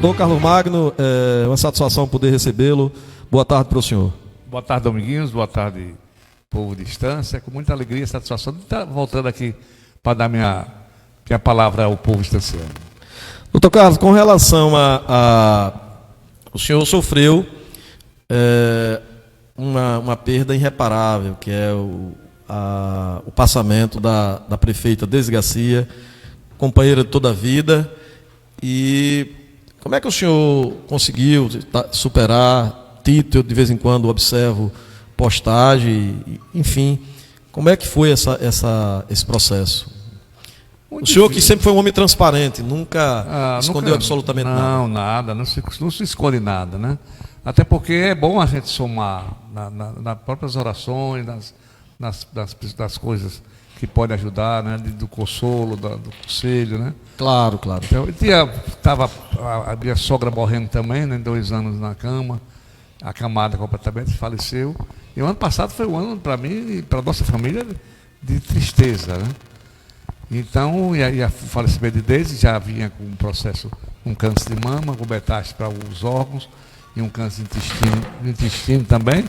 Doutor Carlos Magno, é uma satisfação poder recebê-lo. Boa tarde para o senhor. Boa tarde, Dominguinhos. Boa tarde, povo de Estância. Com muita alegria e satisfação de estar voltando aqui para dar minha palavra ao povo estanciano. Doutor Carlos, com relação o senhor sofreu uma perda irreparável, que é o passamento da prefeita Deise Garcia, companheira de toda a vida. E como é que o senhor conseguiu superar? Tito, eu de vez em quando observo postagem, enfim. Como é que foi esse processo? Muito o senhor difícil. Que sempre foi um homem transparente, nunca escondeu absolutamente nada. Não se esconde nada, né? Até porque é bom a gente somar nas próprias orações, das coisas que podem ajudar, né? Do consolo, do conselho, né? Claro. Então, estava a minha sogra morrendo também, né? 2 anos na cama, acamada completamente, faleceu. E o ano passado foi um ano, para mim e para a nossa família, de tristeza, né? Então, e o falecimento de Deise já vinha com um processo, um câncer de mama, com metástase para os órgãos, e um câncer de intestino também.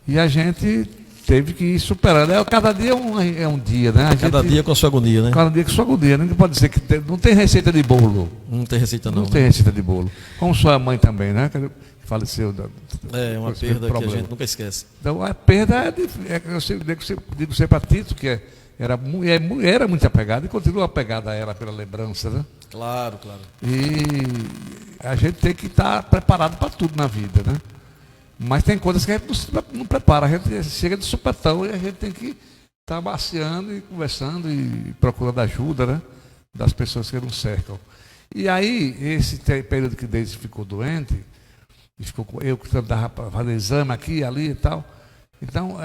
E a gente teve que ir superando. Cada dia é um dia, né? Cada dia com a sua agonia, né? Cada dia com a sua agonia. Não pode dizer que não tem receita de bolo. Não tem receita não. Não tem receita de bolo. Como sua mãe também, né? Que faleceu. É uma perda que a gente nunca esquece. Então, a perda eu digo sempre para Tito, que era muito apegado e continua apegado a ela pela lembrança, né? Claro. E a gente tem que estar preparado para tudo na vida, né? Mas tem coisas que a gente não prepara, a gente chega de supetão e a gente tem que estar maciando e conversando e procurando ajuda, né? Das pessoas que nos cercam. E aí, esse período que Deise ficou doente, eu que andava para fazer exame aqui, ali e tal. Então,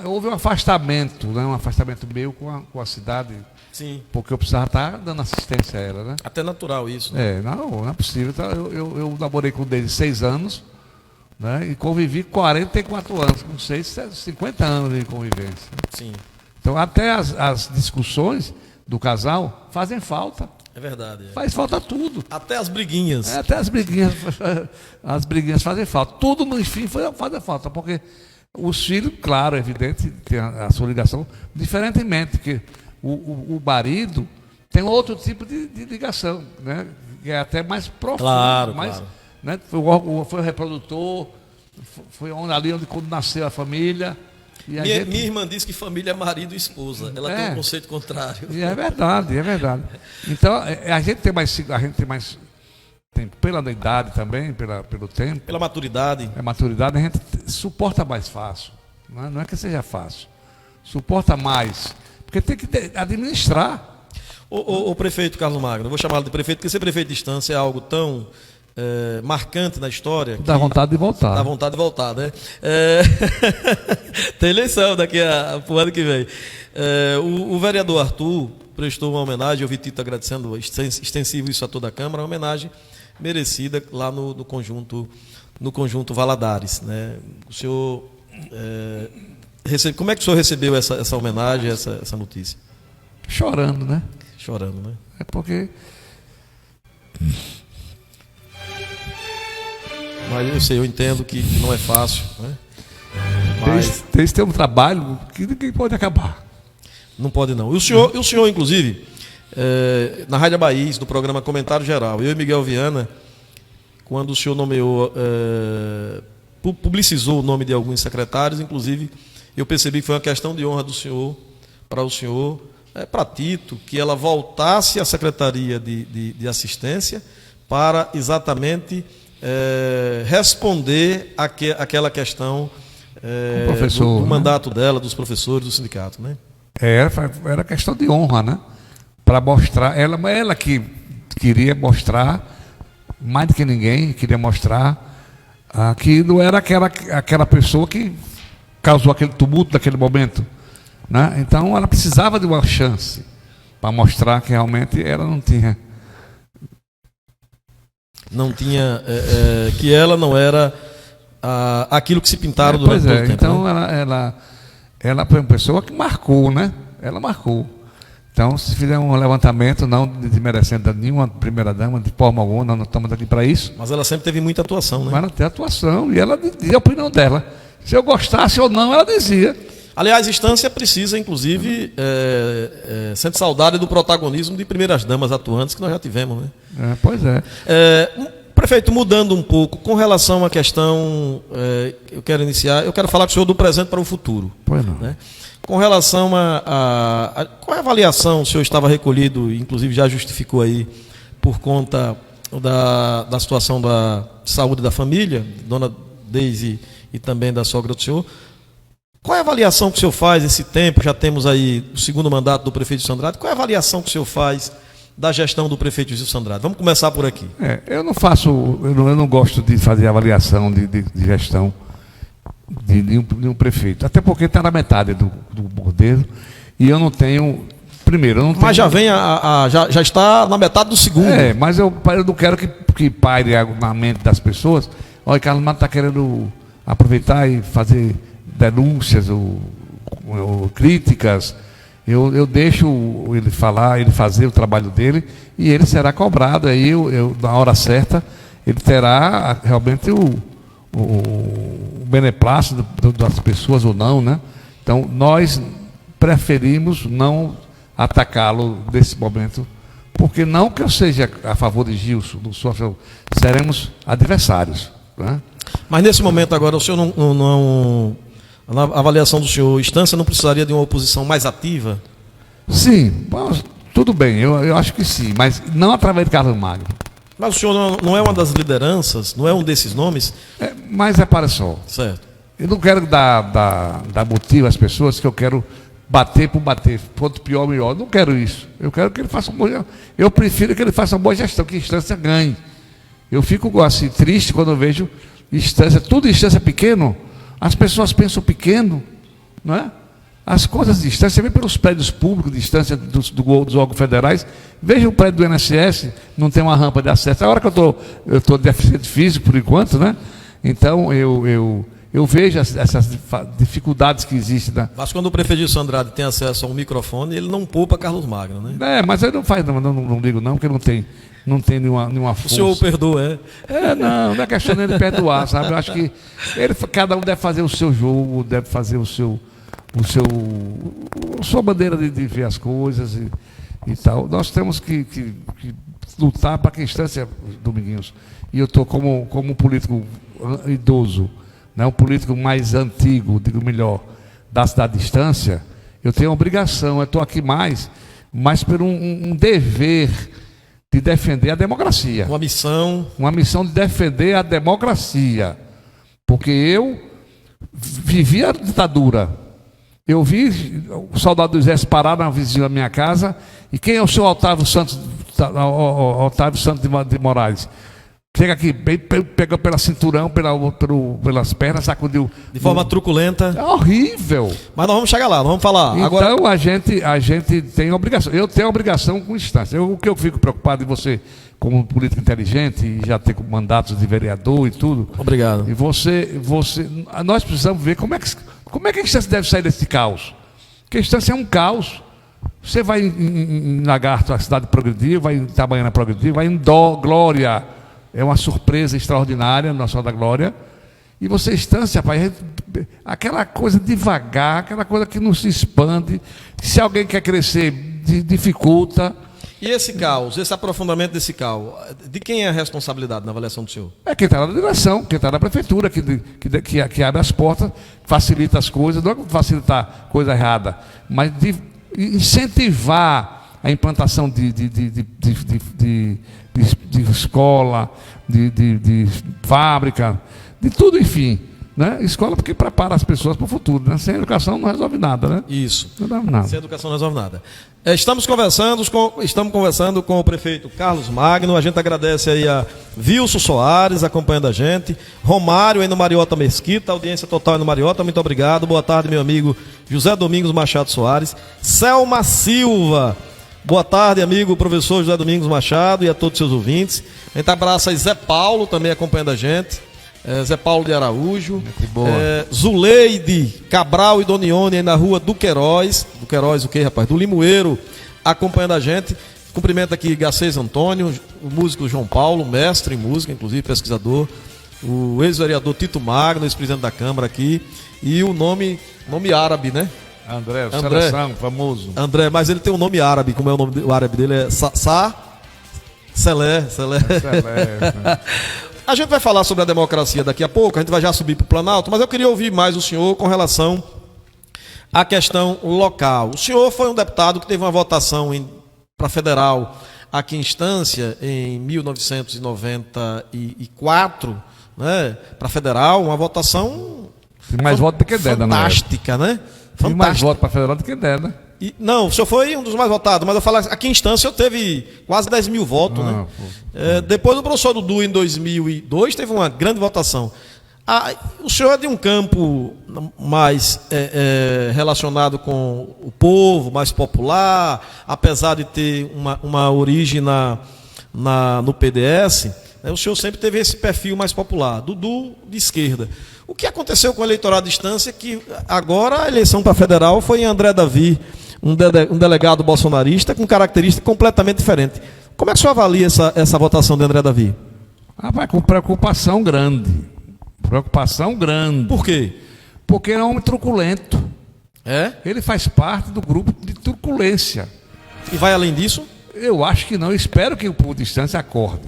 houve um afastamento, né? Um afastamento meu com a cidade. Sim. Porque eu precisava estar dando assistência a ela, né? Até natural isso, né? Não é possível. Então, eu namorei com Deise 6 anos, né? E convivi 44 anos, com 50 anos de convivência. Sim. Então, até as discussões do casal fazem falta. É verdade. Faz falta tudo. Até as briguinhas. Até as briguinhas. As briguinhas fazem falta. Tudo, no fim, faz falta. Porque os filhos, claro, é evidente, tem a sua ligação, diferentemente, que o marido tem outro tipo de ligação, né? Que é até mais profundo. Claro. Né? Foi o reprodutor, foi ali quando nasceu a família. E minha irmã diz que família é marido e esposa. Ela tem um conceito contrário. E é verdade. Então, a gente tem mais pela idade também, pelo tempo. Pela maturidade. A maturidade a gente suporta mais fácil. Não é que seja fácil. Suporta mais. Porque tem que administrar. O prefeito Carlos Magno, eu vou chamá-lo de prefeito, porque ser prefeito de Estância é algo tão marcante na história. Dá vontade de voltar. Dá vontade de voltar, né? Tem eleição daqui para o ano que vem. O vereador Arthur prestou uma homenagem, eu vi Tito agradecendo, extensivo isso a toda a Câmara, uma homenagem merecida lá no conjunto Valadares, né? O senhor como é que o senhor recebeu essa homenagem, essa notícia? Chorando, né? Chorando, né? É porque... Mas eu entendo que não é fácil, né? Mas tem um trabalho que ninguém pode acabar. Não pode não. E o senhor inclusive, na Rádio Bahia, no programa Comentário Geral, eu e Miguel Viana, quando o senhor nomeou, publicizou o nome de alguns secretários, inclusive, eu percebi que foi uma questão de honra do senhor, para o senhor, para Tito, que ela voltasse à Secretaria de Assistência para exatamente responder aquela questão do mandato dela, dos professores, do sindicato, né? Era questão de honra, né? Para mostrar, ela que queria mostrar, mais do que ninguém, queria mostrar que não era aquela pessoa que causou aquele tumulto naquele momento, né? Então ela precisava de uma chance para mostrar que realmente ela não tinha que ela não era aquilo que se pintaram durante todo o tempo. Então né? ela foi uma pessoa que marcou, né? Ela marcou. Então, se fizer um levantamento, não desmerecendo nenhuma primeira-dama, de forma alguma, nós não estamos aqui para isso. Mas ela sempre teve muita atuação, né? Mas ela tem atuação, e ela dizia a opinião dela. Se eu gostasse ou não, ela dizia. Aliás, Estância precisa, inclusive, sente saudade do protagonismo de primeiras damas atuantes que nós já tivemos, né? Pois é. Prefeito, mudando um pouco, com relação à questão, eu quero falar com o senhor do presente para o futuro. Pois não. Né? Com relação qual é a avaliação, o senhor estava recolhido, inclusive já justificou aí, por conta da situação da saúde da família, dona Deise e também da sogra do senhor. Qual é a avaliação que o senhor faz nesse tempo? Já temos aí o segundo mandato do prefeito Gilson Andrade. Qual é a avaliação que o senhor faz da gestão do prefeito Gilson Andrade? Vamos começar por aqui. Eu não gosto de fazer avaliação de gestão de um prefeito, até porque está na metade do bordeiro e eu não tenho. Primeiro, eu não tenho. Mas já vem já está na metade do segundo. Mas eu não quero que paire na mente das pessoas. Olha, Carlos Mato está querendo aproveitar e fazer denúncias ou críticas. Eu deixo ele falar, ele fazer o trabalho dele e ele será cobrado. Aí na hora certa ele terá realmente o beneplácito das pessoas ou não, né? Então nós preferimos não atacá-lo nesse momento, porque não que eu seja a favor de Gilson, não sou a favor, seremos adversários, né? Mas nesse momento agora o senhor não na avaliação do senhor, Estância não precisaria de uma oposição mais ativa? Sim, tudo bem, eu acho que sim, mas não através de Carlos Magno. Mas o senhor não é uma das lideranças, não é um desses nomes? Mas repara só, certo. Eu não quero dar motivo às pessoas que eu quero bater por bater, quanto pior, melhor. Não quero isso. Eu quero que ele faça eu prefiro que ele faça uma boa gestão, que a Estância ganhe. Eu fico assim, triste quando eu vejo tudo Estância pequeno. As pessoas pensam pequeno, não é? As coisas de Estância, você vê pelos prédios públicos de Estância dos órgãos federais, veja o prédio do INSS, não tem uma rampa de acesso. A hora que eu estou deficiente físico, por enquanto, né? Então, eu vejo essas dificuldades que existem. Né? Mas quando o prefeito Gilson Andrade tem acesso a um microfone, ele não poupa Carlos Magno, né? Mas ele não ligo não, porque não tem nenhuma força. O senhor perdoa, não é questão de perdoar, sabe? Eu acho que cada um deve fazer o seu jogo, deve fazer a sua maneira de ver as coisas e tal. Nós temos que lutar para que a Estância, Dominguinhos, e eu estou como um político idoso, né, um político mais antigo, digo melhor, da cidade de Estância, eu tenho a obrigação, eu estou aqui mais por um dever de defender a democracia. Uma missão de defender a democracia. Porque eu vivi a ditadura. Eu vi o soldado do Exército parar na vizinha da minha casa. E quem é o senhor Otávio Santos de Moraes? Chega aqui, pegou pela cinturão, pelas pernas, sacudiu. De forma truculenta. É horrível. Mas nós vamos chegar lá, nós vamos falar. Então agora... a gente tem obrigação. Eu tenho obrigação com Estância. O que eu fico preocupado em você, como um político inteligente, e já ter mandatos de vereador e tudo. Obrigado. E nós precisamos ver como é que a Estância deve sair desse caos. Porque a Estância é um caos. Você vai em Lagarto, a cidade progredir, vai em Itabaiana progredir, vai em Glória. É uma surpresa extraordinária, Nossa Senhora da Glória. E você, Estância, pai, aquela coisa devagar, aquela coisa que não se expande. Se alguém quer crescer, dificulta. E esse caos, esse aprofundamento desse caos, de quem é a responsabilidade na avaliação do senhor? É quem está na direção, quem está na prefeitura, que abre as portas, facilita as coisas, não é facilitar coisa errada, mas de incentivar a implantação de escola, de fábrica, de tudo, enfim. Né? Escola porque prepara as pessoas para o futuro. Né? Sem educação não resolve nada. Né? Isso. Não resolve nada. Sem educação não resolve nada. Estamos conversando com o prefeito Carlos Magno. A gente agradece aí a Wilson Soares acompanhando a gente. Romário aí no Mariota Mesquita. Audiência total aí no Mariota. Muito obrigado. Boa tarde, meu amigo José Domingos Machado Soares. Selma Silva. Boa tarde, amigo professor José Domingos Machado e a todos os seus ouvintes. A gente abraça aí Zé Paulo também acompanhando a gente. Zé Paulo de Araújo. Zuleide Cabral e Donione aí na rua do Queiroz. Do Queiroz o quê, rapaz? Do Limoeiro. acompanhando a gente. Cumprimento aqui Garcês Antônio, o músico João Paulo, mestre em música, inclusive pesquisador, o ex-vereador Tito Magno, ex-presidente da Câmara aqui, e o nome árabe, né? André, seleção, famoso. André, mas ele tem um nome árabe, como é o nome o árabe dele? É Selé. A gente vai falar sobre a democracia daqui a pouco, a gente vai já subir para o Planalto, mas eu queria ouvir mais o senhor com relação à questão local. O senhor foi um deputado que teve uma votação para federal aqui em Estância em 1994, né? Para federal, uma votação mais voto do que Deda, fantástica, né? Tem mais voto para federal do que Deda. Não, o senhor foi um dos mais votados, mas eu falo aqui em Estância eu teve quase 10 mil votos, né? Depois do professor Dudu, em 2002, teve uma grande votação. O senhor é de um campo mais relacionado com o povo, mais popular, apesar de ter uma origem no PDS, né? O senhor sempre teve esse perfil mais popular, Dudu de esquerda. O que aconteceu com o eleitorado de Estância, que agora a eleição para federal foi em André Davi, um delegado bolsonarista com característica completamente diferente. Como é que o senhor avalia essa votação de André Davi? Vai com preocupação grande. Preocupação grande. Por quê? Porque é um homem truculento. É? Ele faz parte do grupo de truculência. E vai além disso? Eu acho que não. Eu espero que o povo de Estância acorde.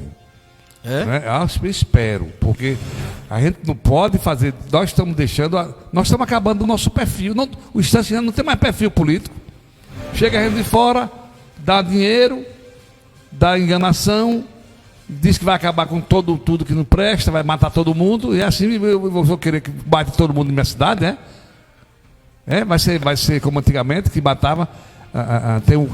Né? Eu espero. Porque a gente não pode fazer. Nós estamos acabando o nosso perfil. O Estância não tem mais perfil político. Chega a gente de fora, dá dinheiro, dá enganação, diz que vai acabar com tudo que não presta, vai matar todo mundo, e assim eu vou querer que bate todo mundo na minha cidade, né? Vai ser como antigamente, que matava,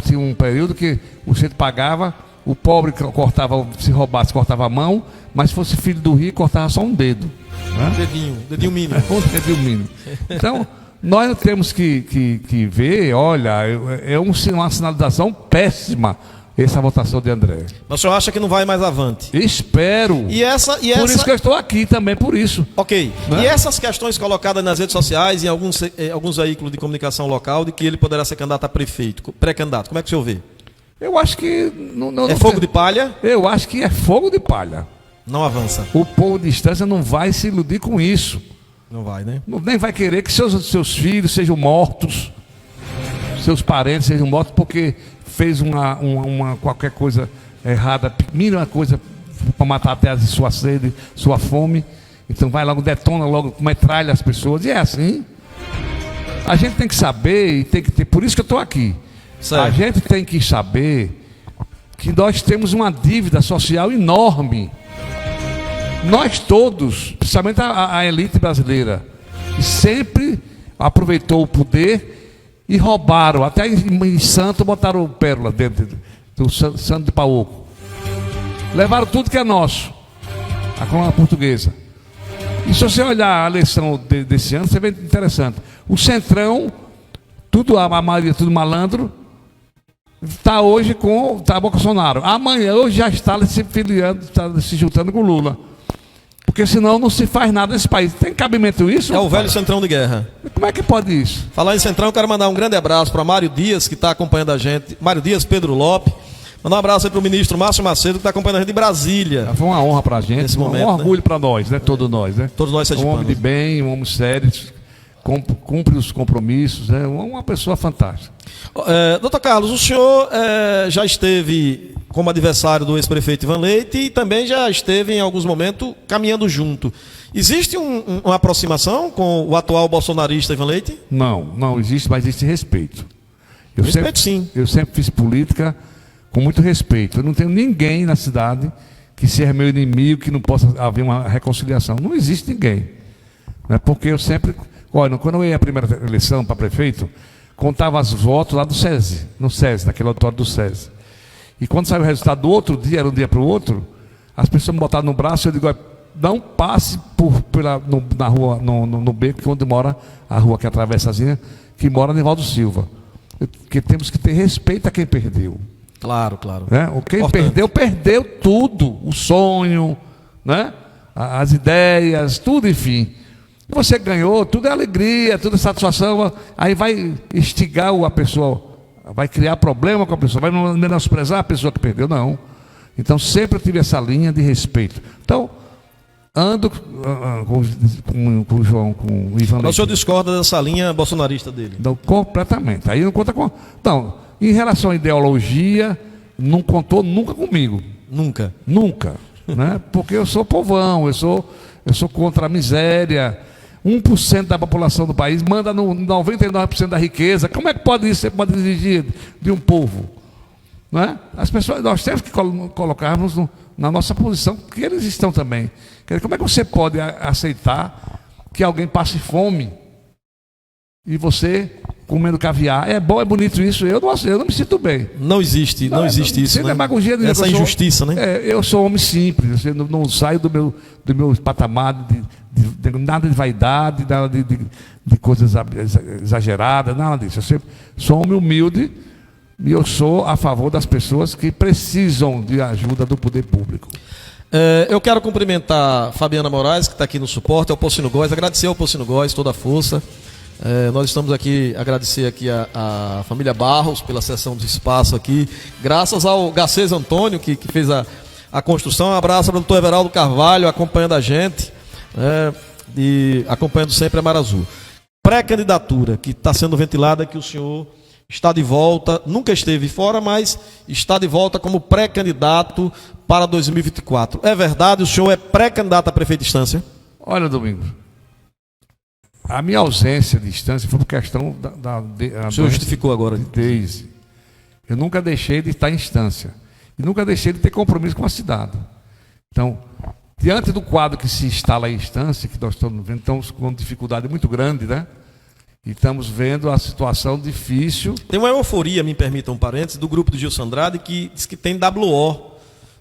tinha um período que o centro pagava, o pobre cortava, se roubasse, cortava a mão, mas se fosse filho do rico, cortava só um dedo. Né? Dedinho mínimo. Um dedinho mínimo. Então, nós temos que ver, olha, uma sinalização péssima essa votação de André. Mas o senhor acha que não vai mais avante? Espero. Por isso que eu estou aqui também, por isso. Ok. Né? E essas questões colocadas nas redes sociais, em alguns veículos de comunicação local, de que ele poderá ser candidato a prefeito, pré-candidato, como é que o senhor vê? Eu acho que... É fogo de palha? Eu acho que é fogo de palha. Não avança. O povo de Estância não vai se iludir com isso. Não vai, né? Nem vai querer que seus filhos sejam mortos, seus parentes sejam mortos porque fez qualquer coisa errada, mínima coisa para matar até sua sede, sua fome. Então vai logo, detona logo, metralha as pessoas. E é assim. A gente tem que saber e tem que ter. Por isso que eu estou aqui. Certo. A gente tem que saber que nós temos uma dívida social enorme. Nós todos, principalmente a elite brasileira, que sempre aproveitou o poder e roubaram, até em Santo botaram pérola dentro do Santo de Pauoco. Levaram tudo que é nosso, a colônia portuguesa. E se você olhar a eleição desse ano, você vê interessante. O Centrão, a maioria tudo malandro, está hoje com Bolsonaro. Amanhã, hoje já está se filiando, está se juntando com Lula. Porque senão não se faz nada nesse país. Tem cabimento isso? É o velho Centrão de guerra. Como é que pode isso? Falar em Centrão, eu quero mandar um grande abraço para Mário Dias, que está acompanhando a gente. Mário Dias, Pedro Lopes. Mandar um abraço aí para o ministro Márcio Macedo, que está acompanhando a gente de Brasília. Foi uma honra para a gente, nesse momento, um orgulho, né? Para nós, né? Todos nós, né? Todos nós sergipanos. Um homem de bem, um homem sério, cumpre os compromissos, né? Uma pessoa fantástica. Doutor Carlos, o senhor já esteve como adversário do ex-prefeito Ivan Leite e também já esteve em alguns momentos caminhando junto. Existe uma aproximação com o atual bolsonarista Ivan Leite? Não existe, mas existe respeito. Sim. Eu sempre fiz política com muito respeito. Eu não tenho ninguém na cidade que seja meu inimigo, que não possa haver uma reconciliação. Não existe ninguém. Né? Porque eu sempre... Olha, quando eu ia à primeira eleição para prefeito, contava os votos lá do SESI, no SESI, naquele auditório do SESI. E quando saiu o resultado do outro dia, era um dia para o outro, as pessoas me botaram no braço e eu digo, não passe na rua, no beco, onde mora a rua que atravessa azinha, que mora Nivaldo Silva. Porque temos que ter respeito a quem perdeu. Claro. Né? Quem perdeu tudo, o sonho, né? As ideias, tudo, enfim. Você ganhou, tudo é alegria, tudo é satisfação, aí vai instigar a pessoa vai criar problema com a pessoa, vai menosprezar a pessoa que perdeu, não. Então sempre eu tive essa linha de respeito. Então, ando com o João, com o Ivan. Mas o senhor discorda dessa linha bolsonarista dele? Não, completamente. Aí não conta com. Então, em relação à ideologia, não contou nunca comigo. Nunca. Nunca. Né? Porque eu sou povão, eu sou contra a miséria. 1% da população do país manda no 99% da riqueza. Como é que pode isso? Você pode exigir de um povo? Não é? As pessoas, nós temos que colocarmos na nossa posição, que eles estão também. Como é que você pode aceitar que alguém passe fome e você comendo caviar? É bom, é bonito isso? Eu não me sinto bem. Não existe isso. Sem Né? demagogia, essa injustiça, né? Eu sou homem simples, eu não saio do meu patamar de nada de vaidade, nada de coisas exageradas, nada disso. Eu sempre sou homem humilde e eu sou a favor das pessoas que precisam de ajuda do poder público. Eu quero cumprimentar a Fabiana Moraes, que está aqui no suporte, ao Pocino Góes, agradecer ao Pocino Góes toda a força. Nós estamos aqui, agradecer aqui a família Barros pela cessão de espaço aqui, graças ao Garcês Antônio, que fez a construção. Um abraço para o doutor Everaldo Carvalho, acompanhando a gente, e acompanhando sempre a Mar Azul. Pré-candidatura, que está sendo ventilada, que o senhor está de volta, nunca esteve fora, mas está de volta como pré-candidato para 2024. É verdade, o senhor é pré-candidato a prefeito de Estância? Olha, Domingos, a minha ausência de Estância foi por questão o senhor justificou agora. Desde. Eu nunca deixei de estar em Estância. E nunca deixei de ter compromisso com a cidade. Então, diante do quadro que se instala em Estância, que nós estamos vendo, estamos com uma dificuldade muito grande, né? E estamos vendo a situação difícil. Tem uma euforia, me permitam um parênteses, do grupo do Gilson Andrade, que diz que tem WO.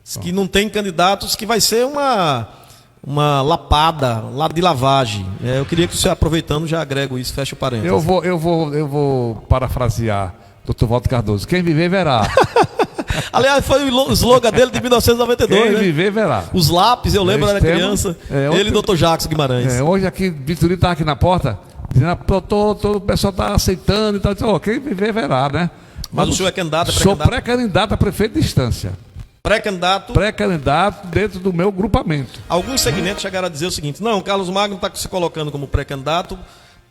Diz que não tem candidatos, que vai ser uma lapada lá de lavagem. Eu queria que você, aproveitando, já agrego isso, fecha o parênteses. Eu vou parafrasear Dr. Walter Cardoso. Quem viver, verá. Aliás, foi o slogan dele de 1992. Quem né? viver, verá. Os lápis, eu lembro, era criança. Ele e o Dr. Jackson Guimarães. Hoje aqui, Vitorino está aqui na porta, dizendo, o pessoal está aceitando e tal. Quem viver, verá, né? Mas o senhor é candidato? Sou pré-candidato a prefeito de Estância. Pré-candidato? Pré-candidato dentro do meu grupamento. Alguns segmentos chegaram a dizer o seguinte: não, Carlos Magno está se colocando como pré-candidato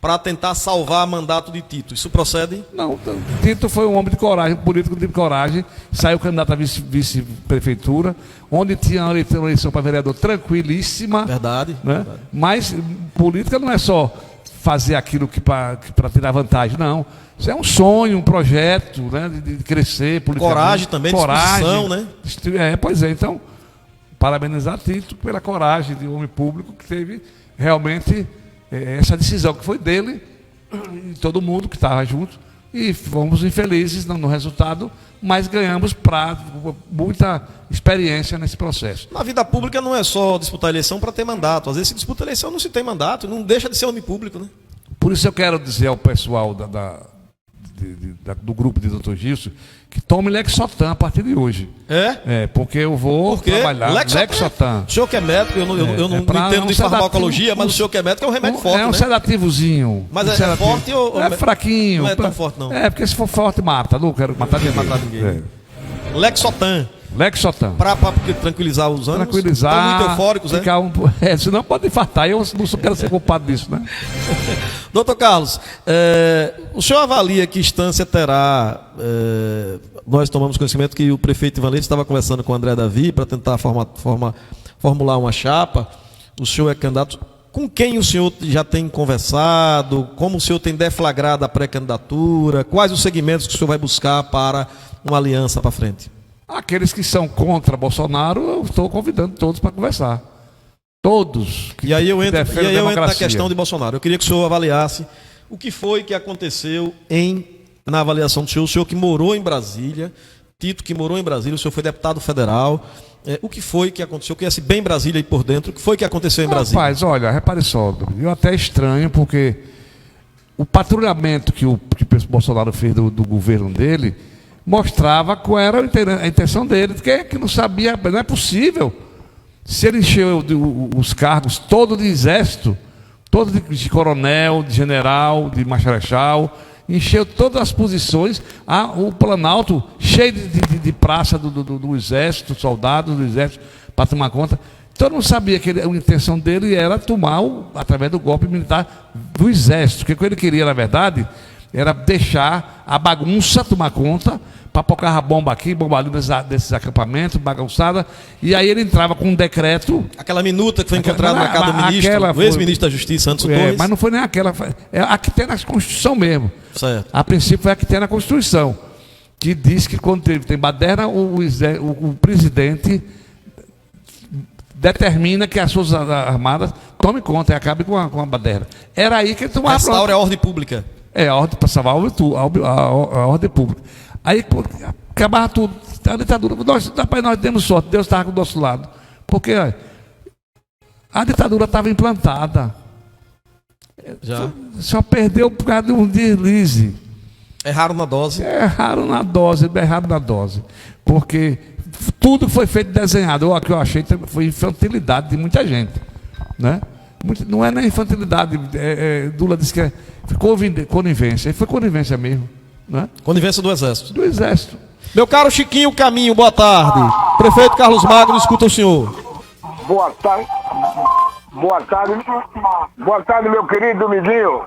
para tentar salvar mandato de Tito. Isso procede? Não, Tito foi um homem de coragem, um político de coragem, saiu candidato a vice-prefeitura, onde tinha uma eleição para vereador tranquilíssima. Verdade, né? verdade. Mas política não é só fazer aquilo que para tirar vantagem, não. Isso é um sonho, um projeto, né, de crescer politicamente. Coragem também, disposição, né? Pois é, então, parabenizar Tito pela coragem de homem público que teve realmente essa decisão que foi dele e todo mundo que estava junto. E fomos infelizes no resultado, mas ganhamos muita experiência nesse processo. Na vida pública não é só disputar eleição para ter mandato. Às vezes se disputa eleição não se tem mandato, não deixa de ser homem público, né? Por isso eu quero dizer ao pessoal do grupo de Dr. Gilson que tome Lexotan a partir de hoje. Porque eu vou trabalhar Lexotan. O senhor que é médico, eu não entendo de farmacologia, mas o senhor que é médico é um remédio forte, é um né? sedativozinho. Mas é forte ou... É fraquinho. Não é tão forte, não. Porque se for forte, mata. Não quero matar ninguém. Lexotan. Para tranquilizar os ânimos. Tranquilizar. Estão muito eufóricos, né? Senão pode infartar. Eu não quero ser culpado disso, né? Doutor Carlos, o senhor avalia que Estância terá... nós tomamos conhecimento que o prefeito Ivan Leite estava conversando com o André Davi para tentar formular uma chapa. O senhor é candidato. Com quem o senhor já tem conversado? Como o senhor tem deflagrado a pré-candidatura? Quais os segmentos que o senhor vai buscar para uma aliança para frente? Aqueles que são contra Bolsonaro, eu estou convidando todos para conversar. Todos. E aí eu entro na questão de Bolsonaro. Eu queria que o senhor avaliasse o que foi que aconteceu na avaliação do senhor. O senhor que morou em Brasília, Tito que morou em Brasília, o senhor foi deputado federal. O que foi que aconteceu? Eu conheci bem Brasília aí por dentro. O que foi que aconteceu em Brasília? Rapaz, olha, repare só, eu até estranho, porque o patrulhamento que o Bolsonaro fez do governo dele mostrava qual era a intenção dele. Quem é que não sabia? Não é possível. Se ele encheu os cargos todos de exército, todos de coronel, de general, de marechal, encheu todas as posições, o Planalto cheio de praça do exército, soldados do exército, para tomar conta. Todo mundo sabia que a intenção dele era tomar, através do golpe militar, do exército. Porque o que ele queria, na verdade, era deixar a bagunça tomar conta, papocar a bomba aqui, bomba ali desses acampamentos, bagunçada. E aí ele entrava com um decreto. Aquela minuta que foi encontrada na casa do ministro, o ex-ministro da Justiça, Anderson Torres. Mas não foi nem aquela, é a que tem na Constituição mesmo. Certo. A princípio foi a que tem na Constituição, que diz que quando tem baderna, o presidente determina que as Forças Armadas tomem conta e acabem com a baderna. Era aí que ele tomava. Restaura a ordem pública. A ordem para salvar a ordem pública. Aí acabava tudo. A ditadura. Nós demos sorte, Deus estava do nosso lado. Porque a ditadura estava implantada. Já. Só perdeu por causa de um deslize. Erraram na dose. Erraram na dose. Porque tudo foi feito desenhado. O que eu achei foi infantilidade de muita gente. Né? Não é nem infantilidade. Lula disse que é conivência. Foi conivência mesmo. Né? Conivência do Exército. Do Exército. Meu caro Chiquinho Caminho, boa tarde. Prefeito Carlos Magno, escuta o senhor. Boa tarde. Boa tarde, meu querido Dominguinho.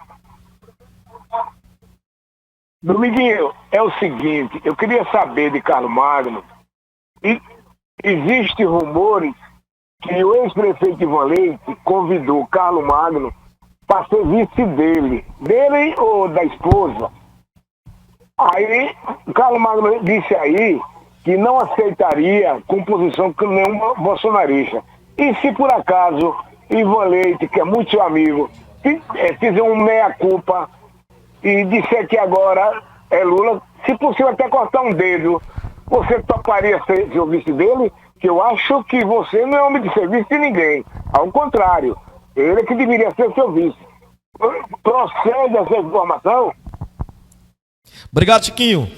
Dominguinho, é o seguinte, eu queria saber de Carlos Magno. Existem rumores que o ex-prefeito Ivan Leite convidou Carlos Magno para ser vice dele ou da esposa. Aí, o Carlos Magno disse aí que não aceitaria composição com nenhum bolsonarista. E se por acaso Ivan Leite, que é muito seu amigo, fizer um meia-culpa e disser que agora é Lula, se possível até cortar um dedo, você toparia ser o vice dele? Que eu acho que você não é homem de serviço de ninguém. Ao contrário, ele é que deveria ser seu vice. Procede essa informação? Obrigado, Chiquinho.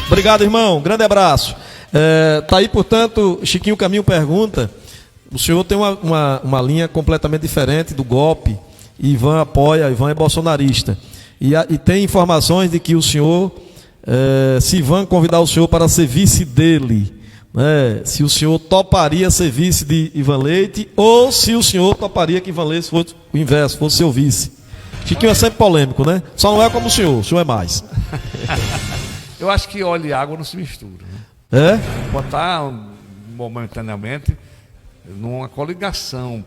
Obrigado, irmão. Grande abraço. Tá aí, portanto, Chiquinho Caminho pergunta. O senhor tem uma linha completamente diferente do golpe. Ivan apoia, Ivan é bolsonarista. E tem informações de que o senhor, se Ivan convidar o senhor para ser vice dele, né, se o senhor toparia ser vice de Ivan Leite, ou se o senhor toparia que Ivan Leite fosse o inverso, fosse seu vice. Chiquinho é sempre polêmico, né? Só não é como o senhor é mais. Eu acho que óleo e água não se misturam. Né? Botar momentaneamente numa coligação,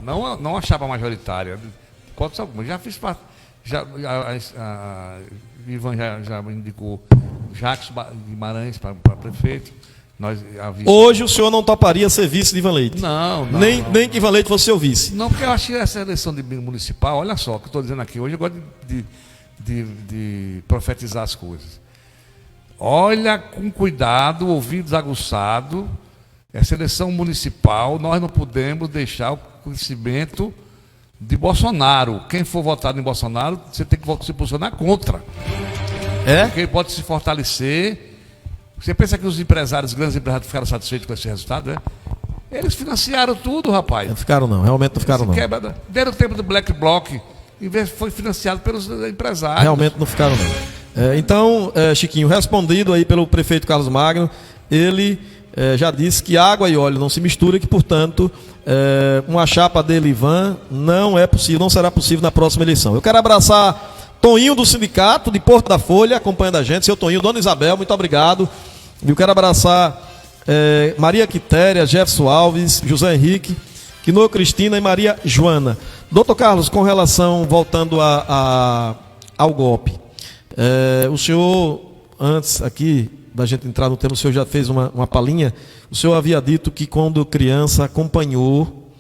não a chapa majoritária. Pode ser alguma. Já fiz parte. Ivan já indicou Jacques Guimarães para prefeito. Hoje o senhor não toparia ser vice de Ivan Leite? Não. Nem que Ivan Leite fosse seu vice? Não, porque eu acho que essa eleição de municipal, olha só o que eu estou dizendo aqui, hoje eu gosto de profetizar as coisas. Olha com cuidado, ouvidos aguçados, essa eleição municipal, nós não podemos deixar o crescimento de Bolsonaro. Quem for votado em Bolsonaro, você tem que se posicionar contra. Porque ele pode se fortalecer. Você pensa que os grandes empresários ficaram satisfeitos com esse resultado, né? Eles financiaram tudo, rapaz. Não ficaram não, realmente não ficaram não. Deram o tempo do Black Bloc, em vez foi financiado pelos empresários. Realmente não ficaram não. Então, Chiquinho, respondido aí pelo prefeito Carlos Magno, ele já disse que água e óleo não se misturam, que, portanto, uma chapa dele, Ivan, não é possível, não será possível na próxima eleição. Eu quero abraçar Toninho do Sindicato de Porto da Folha, acompanhando a gente, seu Toninho, Dona Isabel, muito obrigado. Eu quero abraçar Maria Quitéria, Jefferson Alves, José Henrique, Quinoa Cristina e Maria Joana. Doutor Carlos, com relação, voltando ao golpe, o senhor, antes aqui da gente entrar no tema, o senhor já fez uma palhinha, o senhor havia dito que quando criança acompanhou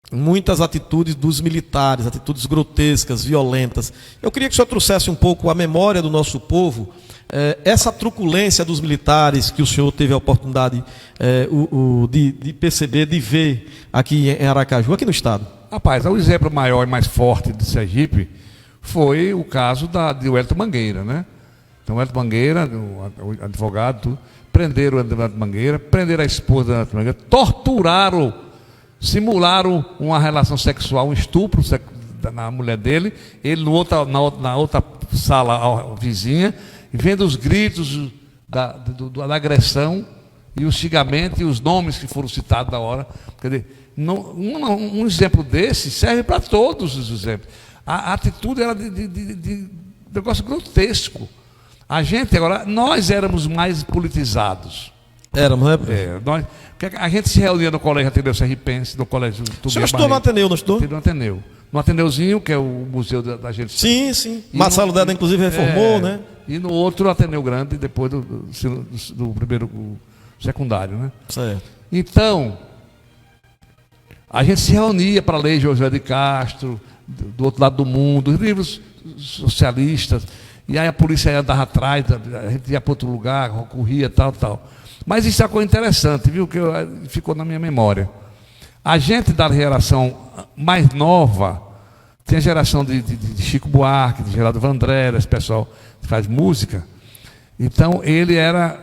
muitas atitudes dos militares, atitudes grotescas, violentas. Eu queria que o senhor trouxesse um pouco a memória do nosso povo, essa truculência dos militares que o senhor teve a oportunidade de perceber, de ver aqui em Aracaju, aqui no estado. Rapaz, o exemplo maior e mais forte de Sergipe foi o caso de Wellington Mangueira, né? Então, Wellington Mangueira, o advogado, prenderam o Wellington Mangueira, prenderam a esposa do Wellington Mangueira, torturaram, simularam uma relação sexual, um estupro na mulher dele, ele na outra sala vizinha, e vendo os gritos da agressão e o xingamento e os nomes que foram citados na hora. Quer dizer, um exemplo desse serve para todos os exemplos. A atitude era de negócio grotesco. A gente agora, nós éramos mais politizados. Éramos, né? Porque a gente se reunia no colégio Ateneu Sergipense, no colégio O senhor estudou no Ateneu, não estudou? No Ateneu. No Ateneuzinho, que é o museu da gente. Sim, sim. Marcelo Deda, inclusive, reformou, né? E no outro Ateneu Grande, depois do primeiro secundário, né? Certo. Então, a gente se reunia para ler José de Castro, do outro lado do mundo, os livros socialistas, e aí a polícia andava atrás, a gente ia para outro lugar, corria, tal. Mas isso é uma coisa interessante, viu, que ficou na minha memória. A gente da geração mais nova, tem a geração de Chico Buarque, de Geraldo Vandré, esse pessoal que faz música, então ele era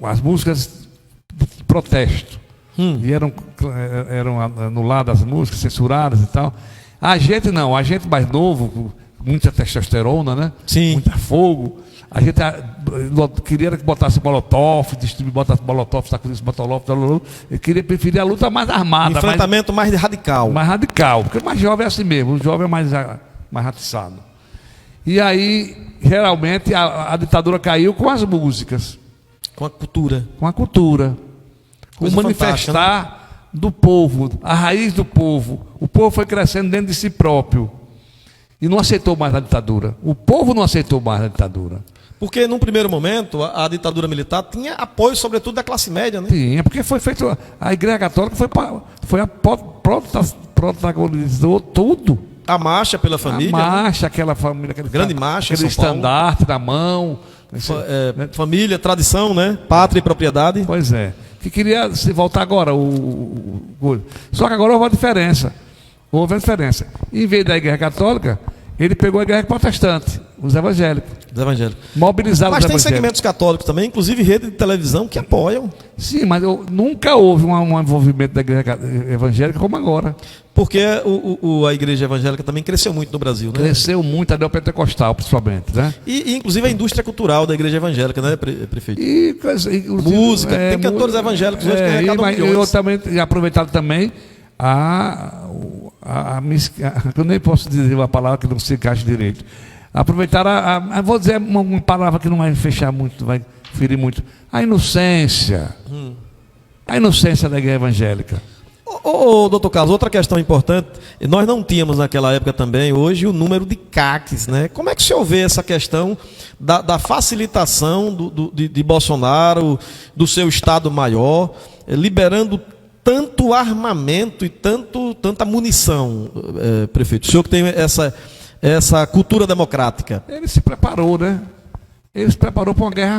as músicas de protesto, e eram anuladas as músicas, censuradas e tal. A gente não, a gente mais novo, com muita testosterona, né? Sim. Muita fogo. A gente queria que botasse molotov, botasse molotov, sacudisse molotov, preferia a luta mais armada. Enfrentamento mais radical. Mais radical, porque o mais jovem é assim mesmo, o jovem é mais atiçado. E aí, geralmente, a ditadura caiu com as músicas. Com a cultura. Com a cultura. Com o manifestar, né, do povo, a raiz do povo. O povo foi crescendo dentro de si próprio e não aceitou mais a ditadura. O povo não aceitou mais a ditadura. Porque, num primeiro momento, a ditadura militar tinha apoio, sobretudo, da classe média, né? Tinha, porque foi feito... A Igreja Católica protagonizou tudo. A marcha pela família. A marcha, aquela família... Grande marcha, aquele estandarte na mão. Família, tradição, né? Pátria e propriedade. Pois é. Que queria se voltar agora. Só que agora houve uma diferença. Em vez da Igreja Católica, ele pegou a Igreja Protestante, os evangélicos. Mobilizados. Mas tem segmentos católicos também, inclusive rede de televisão, que apoiam. Sim, mas nunca houve um envolvimento da Igreja Evangélica como agora. Porque a Igreja Evangélica também cresceu muito no Brasil, né? Cresceu muito, a neopentecostal, principalmente, né? E inclusive a indústria cultural da Igreja Evangélica, né, prefeito? Música. Tem cantores evangélicos hoje que arrecadam milhões. Eu também aproveitado também eu nem posso dizer uma palavra que não se encaixe direito. Aproveitar vou dizer uma palavra que não vai fechar muito, vai ferir muito. A inocência. A inocência da Igreja Evangélica. Doutor Carlos, outra questão importante, nós não tínhamos naquela época também, hoje, o número de CACs, né? Como é que o senhor vê essa questão da facilitação de Bolsonaro, do seu Estado-Maior, liberando tanto armamento e tanta munição, prefeito? O senhor que tem essa cultura democrática. Ele se preparou, né? Ele se preparou para uma guerra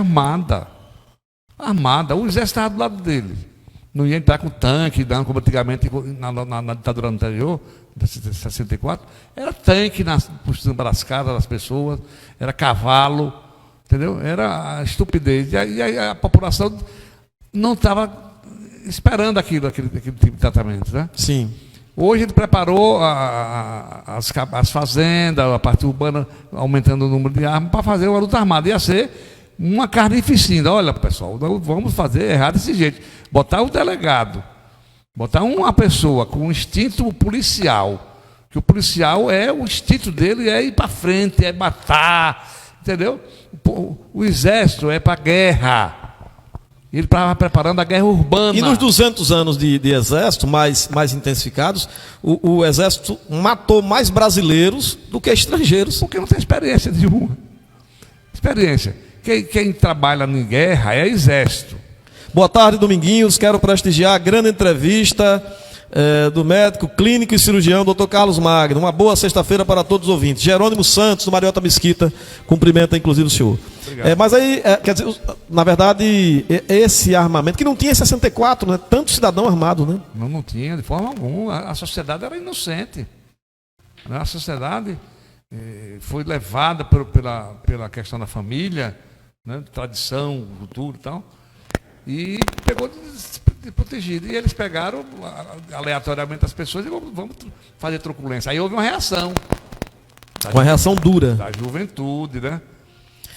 armada. O exército estava do lado dele. Não ia entrar com tanque, como antigamente na ditadura anterior, de 64. Era tanque por cima das casas das pessoas, era cavalo, entendeu? Era a estupidez. E a população não estava esperando aquele tipo de tratamento, né? Sim. Hoje ele preparou as fazendas, a parte urbana, aumentando o número de armas, para fazer uma luta armada. Ia ser uma carnificina. Olha, pessoal, não vamos fazer errado desse jeito. Botar um delegado, botar uma pessoa com um instinto policial, que o policial o instinto dele é ir para frente, é matar, entendeu? O exército é para guerra. Ele estava preparando a guerra urbana. E nos 200 anos de exército, mais intensificados, o exército matou mais brasileiros do que estrangeiros. Porque não tem experiência nenhuma. Quem trabalha em guerra é exército. Boa tarde, Dominguinhos. Quero prestigiar a grande entrevista do médico clínico e cirurgião Dr. Carlos Magno. Uma boa sexta-feira para todos os ouvintes. Jerônimo Santos, do Mariota Mesquita, cumprimenta inclusive o senhor. Mas aí, quer dizer, na verdade, esse armamento, que não tinha em 64, né? Tanto cidadão armado, né? Não tinha, de forma alguma. A sociedade era inocente. A sociedade foi levada pela questão da família, né? Tradição, cultura e tal. E pegou protegido. E eles pegaram aleatoriamente as pessoas e vamos fazer truculência. Aí houve uma reação. Uma reação dura. Da juventude, né?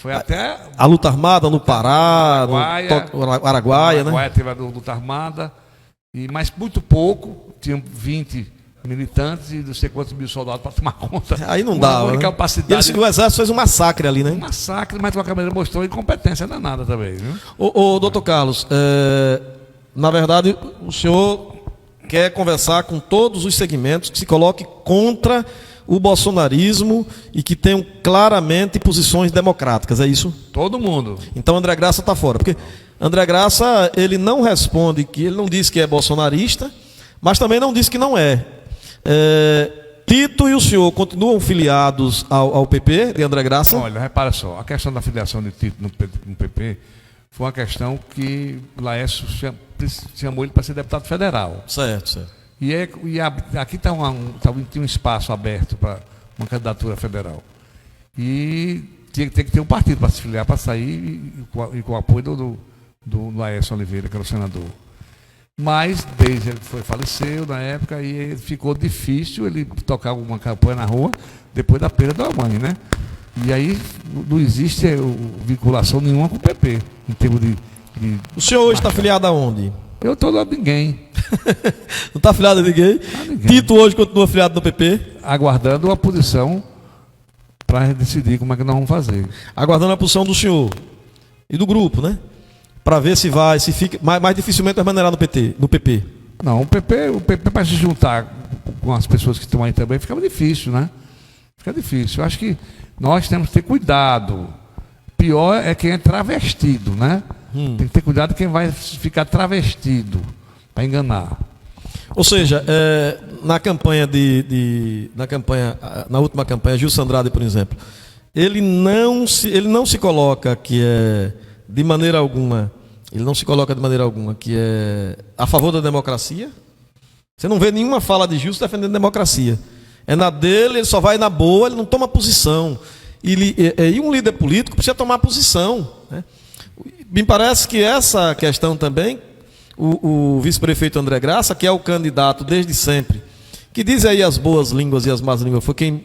Foi até... A luta armada no Pará, no Araguaia, né? Araguaia teve a luta armada, mas muito pouco, tinham 20 militantes e não sei quantos mil soldados para tomar conta. Aí não dá, né? Capacidade. O exército fez um massacre ali, né? Um massacre, mas de qualquer maneira mostrou incompetência danada também, viu? Ô, doutor Carlos, na verdade, o senhor quer conversar com todos os segmentos que se coloque contra o bolsonarismo e que tenham claramente posições democráticas, é isso? Todo mundo. Então André Graça está fora, porque André Graça, ele não responde, ele não diz que é bolsonarista, mas também não diz que não é. Tito e o senhor continuam filiados ao PP, de André Graça? Olha, repara só, a questão da filiação de Tito no PP foi uma questão que Laércio chamou ele para ser deputado federal. Certo, certo. Aqui tinha um espaço aberto para uma candidatura federal. E tem que ter um partido para se filiar, para sair, e com o apoio do Laércio Oliveira, que era o senador. Mas, desde ele faleceu na época, e ficou difícil ele tocar uma campanha na rua depois da perda da mãe, né? E aí não existe vinculação nenhuma com o PP, em termos de o senhor hoje está filiado aonde? Eu estou lá ninguém. Não está afiliado a ninguém? Tito hoje continua afiliado no PP? Aguardando uma posição para decidir como é que nós vamos fazer. Aguardando a posição do senhor e do grupo, né? Para ver se fica. Mais dificilmente vai maneirar no PP. Não, o PP para se juntar com as pessoas que estão aí também fica difícil, né? Fica difícil. Eu acho que nós temos que ter cuidado. Pior é quem é travestido, né? Tem que ter cuidado quem vai ficar travestido para enganar. Ou seja, na última campanha, Gilson Andrade, por exemplo, ele não se coloca que é de maneira alguma, que é a favor da democracia. Você não vê nenhuma fala de Gilson defendendo a democracia. É na dele, ele só vai na boa, ele não toma posição. E um líder político precisa tomar posição, né? Me parece que essa questão também, o vice-prefeito André Graça, que é o candidato desde sempre, que diz aí as boas línguas e as más línguas, foi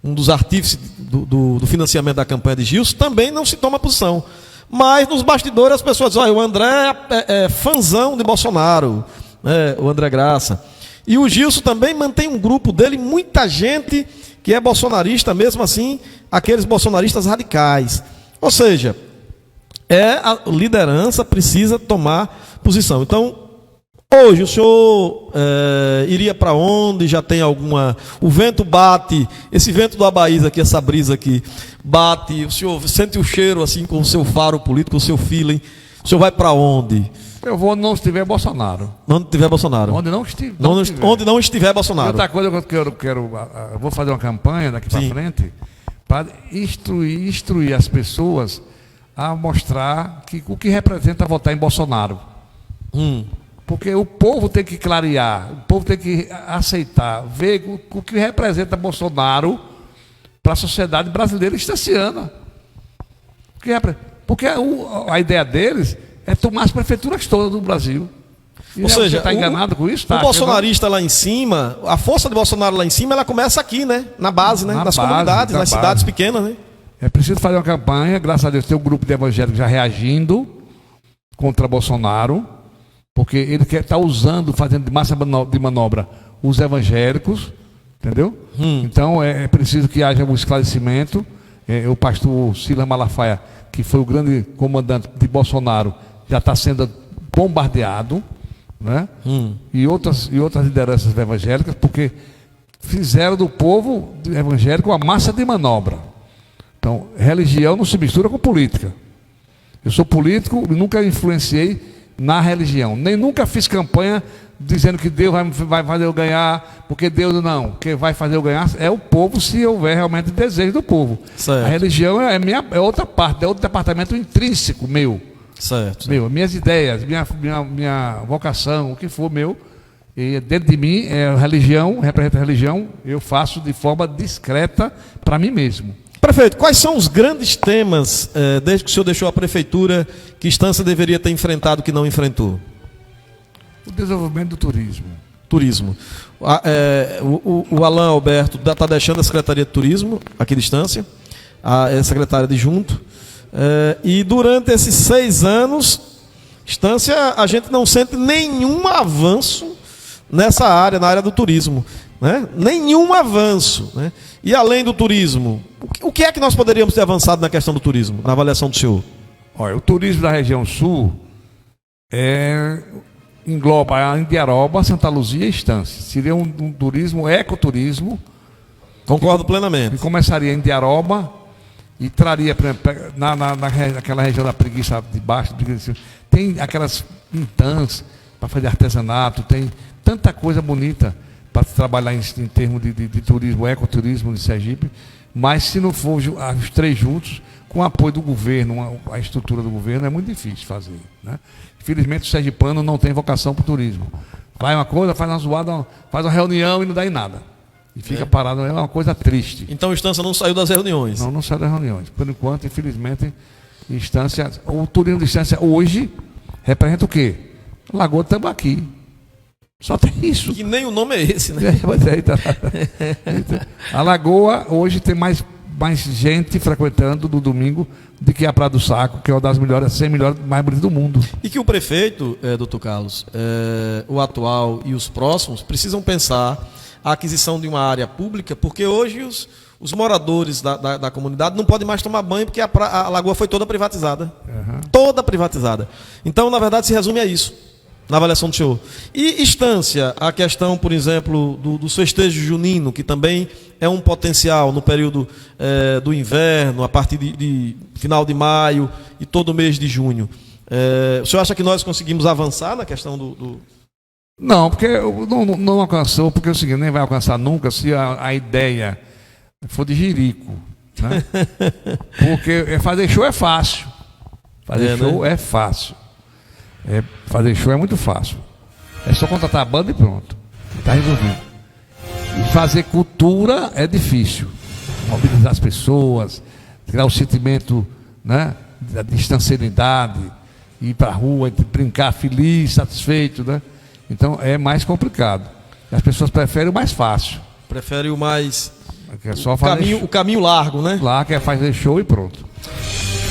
um dos artífices do financiamento da campanha de Gilson, também não se toma posição. Mas nos bastidores as pessoas dizem, o André é fãzão de Bolsonaro, né, o André Graça. E o Gilson também mantém um grupo dele, muita gente que é bolsonarista, mesmo assim, aqueles bolsonaristas radicais. Ou seja, a liderança precisa tomar posição. Então, hoje o senhor iria para onde? Já tem alguma... O vento bate, esse vento do Abaísa aqui, essa brisa aqui, bate, o senhor sente o cheiro assim com o seu faro político, com o seu feeling. O senhor vai para onde? Eu vou onde não estiver Bolsonaro. Onde tiver Bolsonaro. Onde não estiver Bolsonaro. Outra coisa que eu quero, eu vou fazer uma campanha daqui para frente para instruir as pessoas a mostrar o que representa votar em Bolsonaro. Porque o povo tem que clarear, o povo tem que aceitar, ver o que representa Bolsonaro para a sociedade brasileira estaciana. Porque a ideia deles é tomar as prefeituras todas do Brasil. Ou seja, você está enganado com isso? O bolsonarista lá em cima, a força de Bolsonaro lá em cima, ela começa aqui, né? Na base, né? Nas comunidades, nas cidades pequenas, né? É preciso fazer uma campanha, graças a Deus tem um grupo de evangélicos já reagindo contra Bolsonaro, porque ele está fazendo de massa de manobra os evangélicos, entendeu? Então é preciso que haja um esclarecimento. O pastor Silas Malafaia, que foi o grande comandante de Bolsonaro, já está sendo bombardeado, né? E outras lideranças evangélicas, porque fizeram do povo evangélico uma massa de manobra. Então, religião não se mistura com política. Eu sou político e nunca influenciei na religião. Nem nunca fiz campanha dizendo que Deus vai fazer eu ganhar, porque Deus não. Quem vai fazer eu ganhar é o povo, se houver realmente desejo do povo. Certo. A religião é outra parte, é outro departamento intrínseco meu. Certo. Minhas ideias, minha vocação, o que for meu. E dentro de mim, religião, representa a religião, eu faço de forma discreta para mim mesmo. Prefeito, quais são os grandes temas, desde que o senhor deixou a prefeitura, que Estância deveria ter enfrentado que não enfrentou? O desenvolvimento do turismo. Turismo. O Alain Alberto está deixando a Secretaria de Turismo, aqui à distância, a secretária adjunto. E durante esses 6 anos, Estância, a gente não sente nenhum avanço nessa área, na área do turismo. Né? Nenhum avanço. Né? E além do turismo, o que é que nós poderíamos ter avançado na questão do turismo, na avaliação do senhor? Olha, o turismo da região sul engloba a Indiaroba, Santa Luzia e Estância. Seria um turismo, ecoturismo. Concordo plenamente. Que começaria em Indiaroba e traria, por exemplo, naquela região da Preguiça de Baixo, tem aquelas quintãs para fazer artesanato, tem tanta coisa bonita para trabalhar em termos de turismo, ecoturismo de Sergipe, mas se não for os 3 juntos, com o apoio do governo, a estrutura do governo, é muito difícil fazer. Né? Infelizmente, o sergipano não tem vocação para o turismo. Faz uma coisa, faz uma zoada, faz uma reunião e não dá em nada. E fica parado, é uma coisa triste. Então, a Estância não saiu das reuniões? Não saiu das reuniões. Por enquanto, infelizmente, o turismo de Estância hoje representa o quê? Lagoa do Tambaqui. Só tem isso. Que nem o nome é esse, né? A Lagoa hoje tem mais gente frequentando no domingo do que a Praia do Saco, que é uma das melhores, 100 melhores mais bonitas do mundo. E que o prefeito, doutor Carlos, o atual e os próximos, precisam pensar a aquisição de uma área pública, porque hoje os moradores da comunidade não podem mais tomar banho, porque a lagoa foi toda privatizada. Uhum. Toda privatizada. Então, na verdade, se resume a isso, na avaliação do senhor. E Estância, a questão, por exemplo, do festejo junino, que também é um potencial no período do inverno, a partir de final de maio e todo mês de junho. O senhor acha que nós conseguimos avançar na questão do... Não, porque não alcançou, porque é o seguinte, nem vai alcançar nunca se a ideia for de jirico. Né? Porque fazer show é fácil. Fazer show, né? É fácil. Fazer show é muito fácil. É só contratar a banda e pronto. Está resolvido. E fazer cultura é difícil. Mobilizar as pessoas, criar o sentimento, né, da distancialidade, ir para a rua, brincar feliz, satisfeito, né? Então é mais complicado. As pessoas preferem o mais fácil. Preferem o mais... É só o caminho largo, né? Lá que é fazer show e pronto.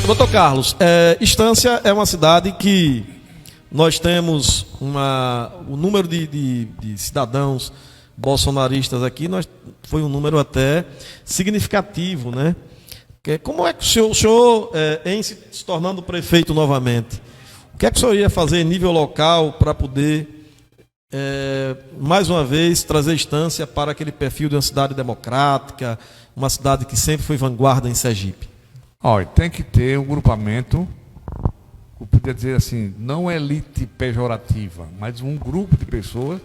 Doutor Carlos, Estância é uma cidade que nós temos o número de cidadãos bolsonaristas aqui, foi um número até significativo, né? Como é que o senhor em se tornando prefeito novamente, o que é que o senhor ia fazer em nível local para poder, mais uma vez, trazer Estância para aquele perfil de uma cidade democrática, uma cidade que sempre foi vanguarda em Sergipe? Olha, tem que ter um grupamento, eu podia dizer assim, não elite pejorativa, mas um grupo de pessoas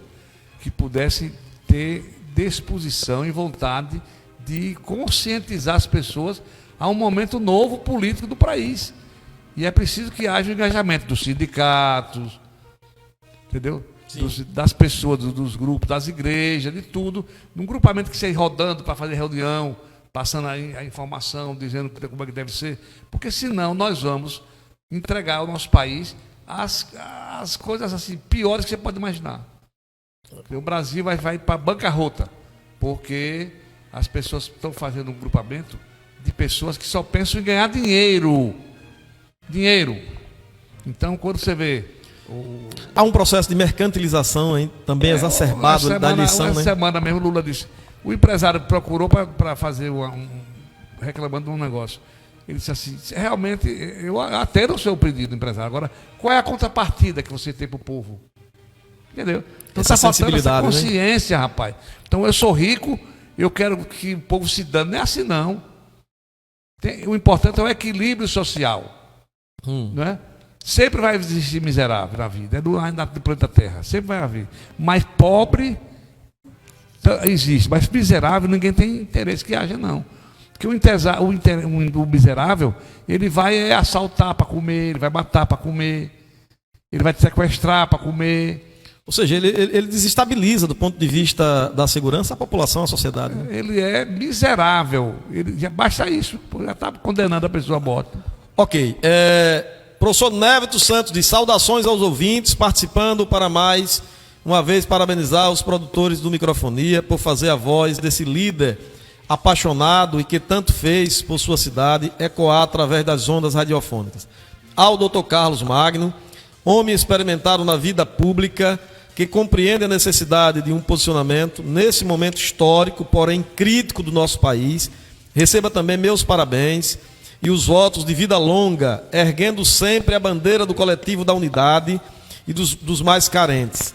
que pudessem ter disposição e vontade de conscientizar as pessoas a um momento novo político do país. E é preciso que haja o engajamento dos sindicatos, entendeu? Das pessoas, dos grupos, das igrejas, de tudo, num grupamento que seja rodando para fazer reunião, passando a informação, dizendo como é que deve ser, porque senão nós vamos entregar ao nosso país as coisas assim piores que você pode imaginar. O Brasil vai para a bancarrota, porque as pessoas estão fazendo um grupamento de pessoas que só pensam em ganhar dinheiro. Dinheiro. Então, quando você vê... Há um processo de mercantilização hein, também exacerbado da eleição. Essa semana mesmo, Lula disse, o empresário procurou para fazer reclamando de um negócio. Ele disse assim, realmente, eu até não sou o pedido do empresário. Agora, qual é a contrapartida que você tem para o povo? Entendeu? Então está faltando essa consciência, né? Rapaz. Então eu sou rico, eu quero que o povo se dane. Não é assim, não. O importante é o equilíbrio social. Não é? Sempre vai existir miserável na vida, do planeta Terra. Sempre vai haver. Mas pobre existe, mas miserável ninguém tem interesse que haja, não. Porque o miserável, ele vai assaltar para comer, ele vai matar para comer, ele vai te sequestrar para comer. Ou seja, ele desestabiliza do ponto de vista da segurança a população, a sociedade. Né? Ele é miserável. Já basta isso. Já está condenando a pessoa à morte. Ok. Professor Névito Santos diz: saudações aos ouvintes, participando para mais uma vez parabenizar os produtores do Microfonia por fazer a voz desse líder apaixonado e que tanto fez por sua cidade ecoar através das ondas radiofônicas. Ao Dr. Carlos Magno, homem experimentado na vida pública, que compreende a necessidade de um posicionamento nesse momento histórico, porém crítico do nosso país. Receba também meus parabéns e os votos de vida longa, erguendo sempre a bandeira do coletivo da unidade e dos mais carentes.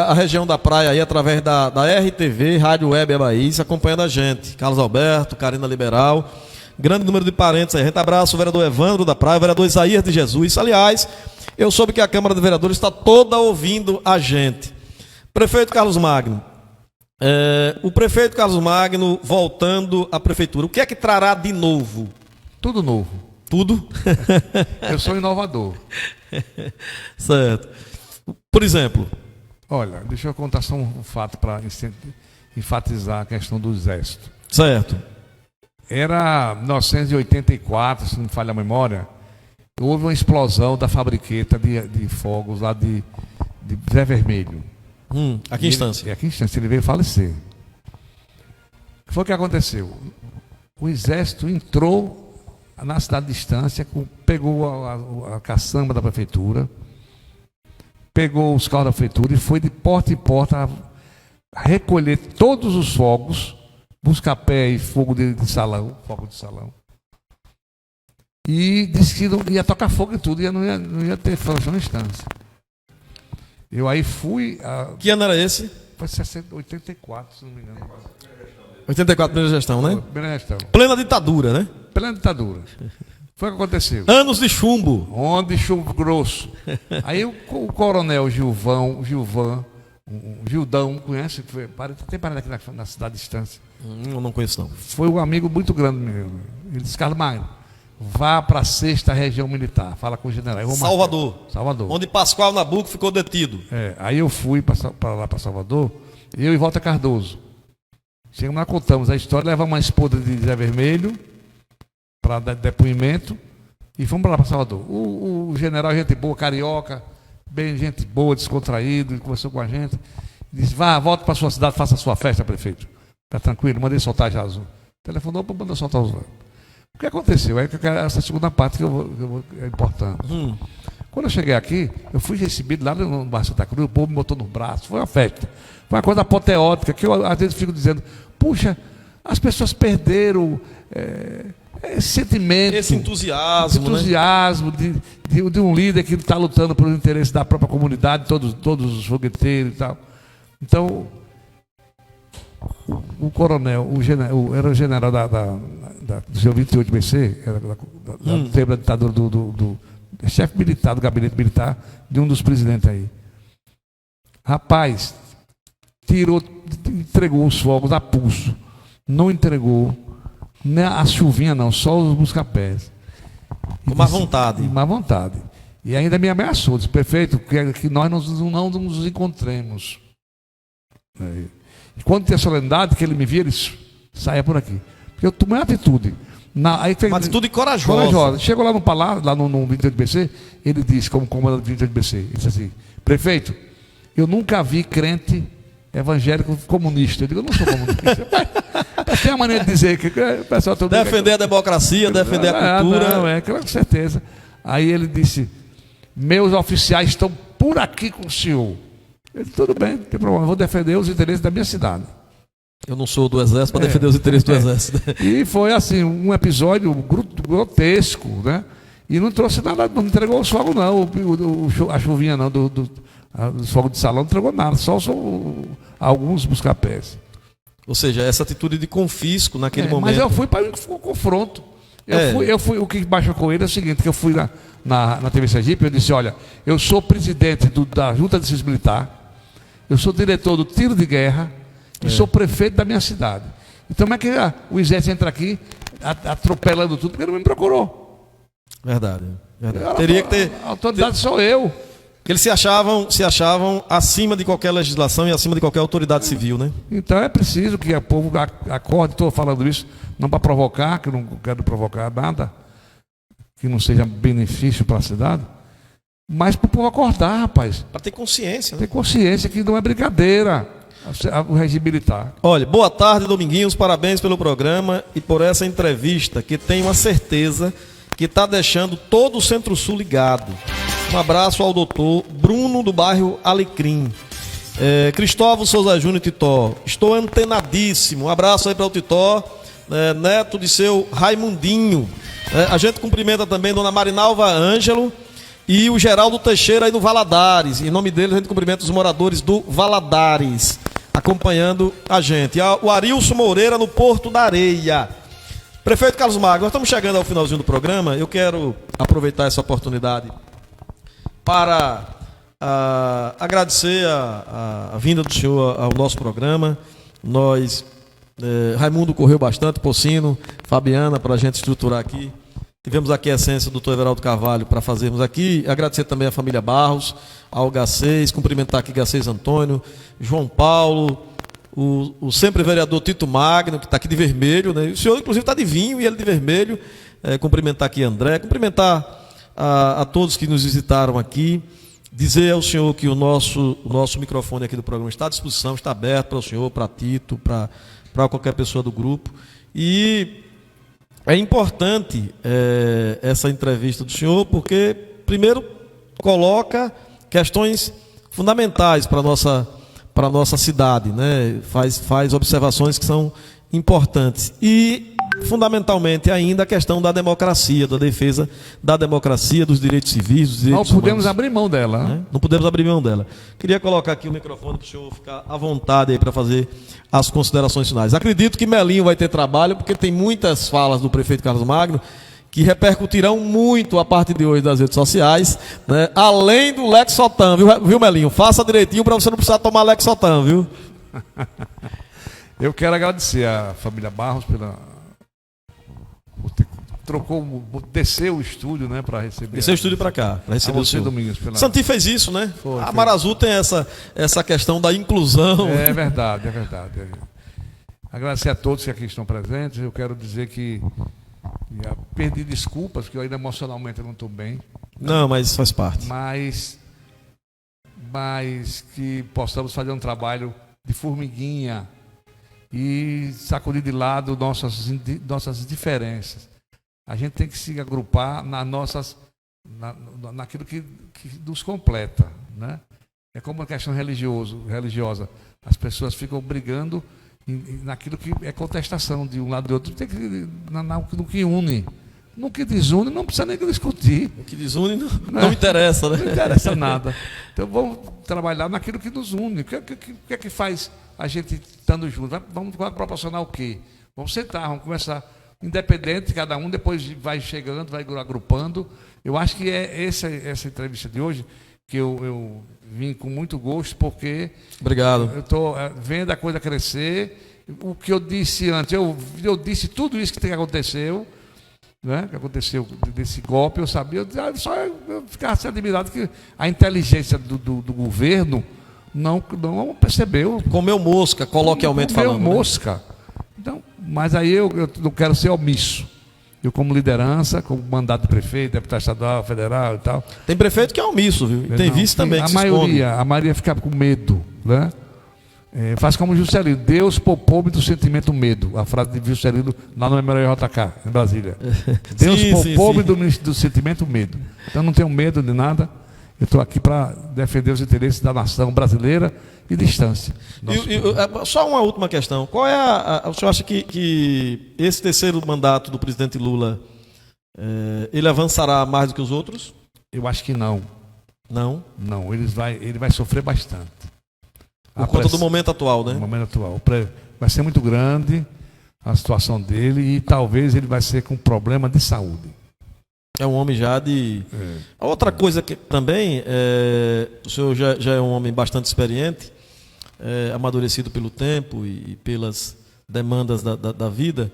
A região da praia aí, através da RTV, Rádio Web Bahia, acompanhando a gente. Carlos Alberto, Carina Liberal, grande número de parentes aí. A gente abraça o vereador Evandro da Praia, o vereador Isaías de Jesus. Aliás, eu soube que a Câmara de Vereadores está toda ouvindo a gente. Prefeito Carlos Magno, o prefeito Carlos Magno voltando à prefeitura, o que é que trará de novo? Tudo novo. Tudo? Eu sou inovador. Certo. Por exemplo... Olha, deixa eu contar só um fato para enfatizar a questão do Exército. Certo. Era 1984, se não me falha a memória, houve uma explosão da fabriqueta de fogos lá de Zé Vermelho. Aqui em Estância. Aqui em Estância, ele veio falecer. O que foi que aconteceu? O Exército entrou na cidade de Estância, pegou a caçamba da prefeitura, pegou os carros da prefeitura e foi de porta em porta recolher todos os fogos, busca-pé e fogo de salão, e disse que não ia tocar fogo e tudo, e não ia ter função na Estância. Eu aí fui... Que ano era esse? Foi 84, se não me engano. 84, primeira gestão, né? Primeira gestão. Plena ditadura, né? Plena ditadura. Foi o que aconteceu. Anos de chumbo. Onde chumbo grosso. Aí o coronel Gildão, conhece? Tem parado aqui na cidade de Estância. Eu não conheço, não. Foi um amigo muito grande meu. Ele disse: Carlos Magno, vá para a 6ª Região Militar. Fala com o general. Salvador. Onde Pascoal Nabuco ficou detido. Aí eu fui para lá, para Salvador, eu e Walter Cardoso. Chegamos lá, contamos a história, levamos uma esposa de Zé Vermelho para dar depoimento e fomos para lá, para Salvador. O general, gente boa, carioca, bem gente boa, descontraído, conversou com a gente. Disse: volta para a sua cidade, faça a sua festa, prefeito. Está tranquilo, mandei soltar já azul. Telefonou para mandar soltar os. O que aconteceu? Essa segunda parte que é importante. Quando eu cheguei aqui, eu fui recebido lá no Bar Santa Cruz, o povo me botou no braço, foi uma festa. Foi uma coisa apoteótica, que eu às vezes fico dizendo: puxa, as pessoas perderam esse sentimento. Esse entusiasmo, né? de um líder que está lutando pelo interesse da própria comunidade, todos os fogueteiros e tal. Então, o coronel, era o general do seu 28BC, era do tempo da ditadura do chefe militar, do gabinete militar, de um dos presidentes aí. Rapaz, entregou os fogos a pulso, não entregou nem a chuvinha não, só os busca-pés. Com má vontade. Má vontade. E ainda me ameaçou, disse: prefeito, que nós não nos encontremos. E quando tem a solenidade, que ele me via, ele saia por aqui. Porque eu tomei uma atitude. Uma atitude corajosa. Chegou lá no palácio, lá no 28BC, ele disse, como comandante do 28BC, ele disse assim: prefeito, eu nunca vi crente evangélico comunista. Eu digo: eu não sou comunista. Mas tem a maneira de dizer que o pessoal... Defender a democracia, defender a cultura. Com certeza. Aí ele disse: meus oficiais estão por aqui com o senhor. Eu disse: tudo bem, não tem problema, eu vou defender os interesses da minha cidade. Eu não sou do Exército para defender os interesses do Exército. E foi assim, um episódio grotesco, né? E não trouxe nada, não entregou os fogos não, a chuvinha não, dos fogos de salão não entregou nada, só alguns busca-pés. Ou seja, essa atitude de confisco naquele momento. Mas eu fui para o confronto. Eu fui, o que baixou com ele é o seguinte, que eu fui na TV Sergipe, eu disse: olha, eu sou presidente da Junta de Serviço Militar, eu sou diretor do tiro de guerra e sou prefeito da minha cidade. Então como é que o Exército entra aqui atropelando tudo, porque ele não me procurou. Verdade. Teria que ter... A autoridade sou eu. Que eles se achavam acima de qualquer legislação e acima de qualquer autoridade civil, né? Então é preciso que o povo acorde. Estou falando isso não para provocar, que eu não quero provocar nada. que não seja benefício para a cidade, mas para o povo acordar, rapaz. Para ter consciência, né? Ter consciência que não é brincadeira o regime militar. Olha, boa tarde, Dominguinhos, parabéns pelo programa e por essa entrevista, que tenho uma certeza que está deixando todo o Centro-Sul ligado. Um abraço ao doutor Bruno, do bairro Alecrim. Cristóvão Souza Júnior Titó, estou antenadíssimo. Um abraço aí para o Titó, neto de seu Raimundinho. A gente cumprimenta também Dona Marinalva Ângelo e o Geraldo Teixeira aí no Valadares. Em nome deles, a gente cumprimenta os moradores do Valadares, acompanhando a gente. O Arilson Moreira no Porto da Areia. Prefeito Carlos Magno, nós estamos chegando ao finalzinho do programa. Eu quero aproveitar essa oportunidade para agradecer a vinda do senhor ao nosso programa. Raimundo correu bastante, Pocino, Fabiana, para a gente estruturar aqui. Tivemos aqui a essência do doutor Everaldo Carvalho para fazermos aqui. Agradecer também à família Barros, ao Gacês, cumprimentar aqui Gacês Antônio, João Paulo, o sempre vereador Tito Magno, que está aqui de vermelho, né? O senhor, inclusive, está de vinho e ele de vermelho. Cumprimentar aqui André, cumprimentar a todos que nos visitaram aqui. Dizer ao senhor que o nosso microfone aqui do programa está à disposição, está aberto para o senhor, para Tito, para qualquer pessoa do grupo. E é importante essa entrevista do senhor, porque, primeiro, coloca questões fundamentais para a nossa cidade, né? Faz observações que são importantes. E, fundamentalmente, ainda a questão da democracia, da defesa da democracia, dos direitos civis, dos direitos humanos. Não podemos abrir mão dela. Né? Não podemos abrir mão dela. Queria colocar aqui o microfone para o senhor ficar à vontade aí para fazer as considerações finais. Acredito que Melinho vai ter trabalho, porque tem muitas falas do prefeito Carlos Magno que repercutirão muito a partir de hoje das redes sociais, né? Além do Lexotan, viu, Melinho? Faça direitinho para você não precisar tomar Lexotan, viu? Eu quero agradecer a família Barros desceu o estúdio, né, para receber. Desceu o estúdio para cá, para receber o senhor. Domingos. Santi fez isso, né? Foi. Marazu tem essa questão da inclusão. É verdade. Agradecer a todos que aqui estão presentes. Eu quero dizer que perdi desculpas, porque eu ainda emocionalmente não estou bem. Não, mas faz parte. Mas que possamos fazer um trabalho de formiguinha e sacudir de lado nossas diferenças. A gente tem que se agrupar naquilo que nos completa, né? É como uma questão religiosa. As pessoas ficam brigando naquilo que é contestação de um lado e do outro. Tem que no que une. No que desune, não precisa nem discutir. O que desune não interessa, né? Não interessa nada. Então vamos trabalhar naquilo que nos une. O que é que faz a gente estando junto? Vamos proporcionar o quê? Vamos sentar, vamos conversar. Independente, cada um depois vai chegando, vai agrupando. Eu acho que é essa entrevista de hoje que eu vim com muito gosto, porque obrigado. Eu estou vendo a coisa crescer. O que eu disse antes, eu disse tudo isso que aconteceu, né? Que aconteceu desse golpe, eu sabia, eu ficava admirado que a inteligência do governo não percebeu. Comeu mosca, coloquialmente falando. Comeu mosca. Né? Então, mas aí eu não quero ser omisso. Eu, como liderança, como mandato de prefeito, deputado estadual, federal e tal. Tem prefeito que é omisso, viu? E tem vice também que a maioria fica com medo, né? Faz como Juscelino: Deus poupou-me do sentimento medo. A frase de Juscelino lá no Memorial JK, em Brasília. Deus poupou-me do sentimento medo. Então não tenho medo de nada. Eu estou aqui para defender os interesses da nação brasileira e distância. Só uma última questão. Qual é o senhor acha que esse terceiro mandato do presidente Lula ele avançará mais do que os outros? Eu acho que não. Não? Não, ele vai sofrer bastante. Por conta do momento atual, né? Do momento atual. Vai ser muito grande a situação dele e talvez ele vai ser com problema de saúde. É um homem já de... A outra coisa que também, o senhor já é um homem bastante experiente, amadurecido pelo tempo e pelas demandas da vida.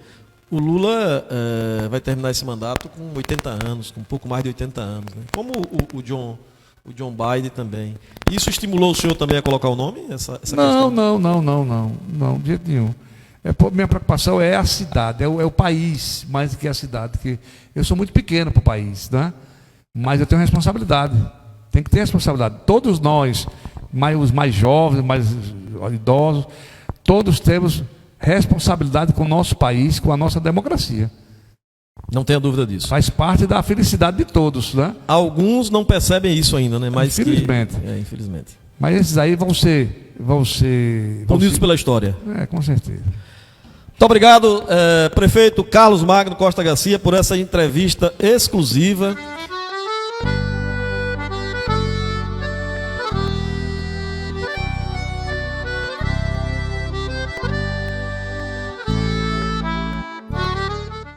O Lula vai terminar esse mandato com 80 anos, com um pouco mais de 80 anos. Né? Como o John Biden também. Isso estimulou o senhor também a colocar o nome? Essa questão? Não, de jeito nenhum. Minha preocupação é a cidade, é o país, mais do que a cidade. Que eu sou muito pequeno para o país, né? Mas eu tenho responsabilidade. Tem que ter responsabilidade. Todos nós, os mais jovens, mais idosos, todos temos responsabilidade com o nosso país, com a nossa democracia. Não tenha dúvida disso. Faz parte da felicidade de todos, né? Alguns não percebem isso ainda, né? Mas infelizmente. Infelizmente. Mas esses aí vão ser punidos pela história. Com certeza. Muito obrigado, prefeito Carlos Magno Costa Garcia, por essa entrevista exclusiva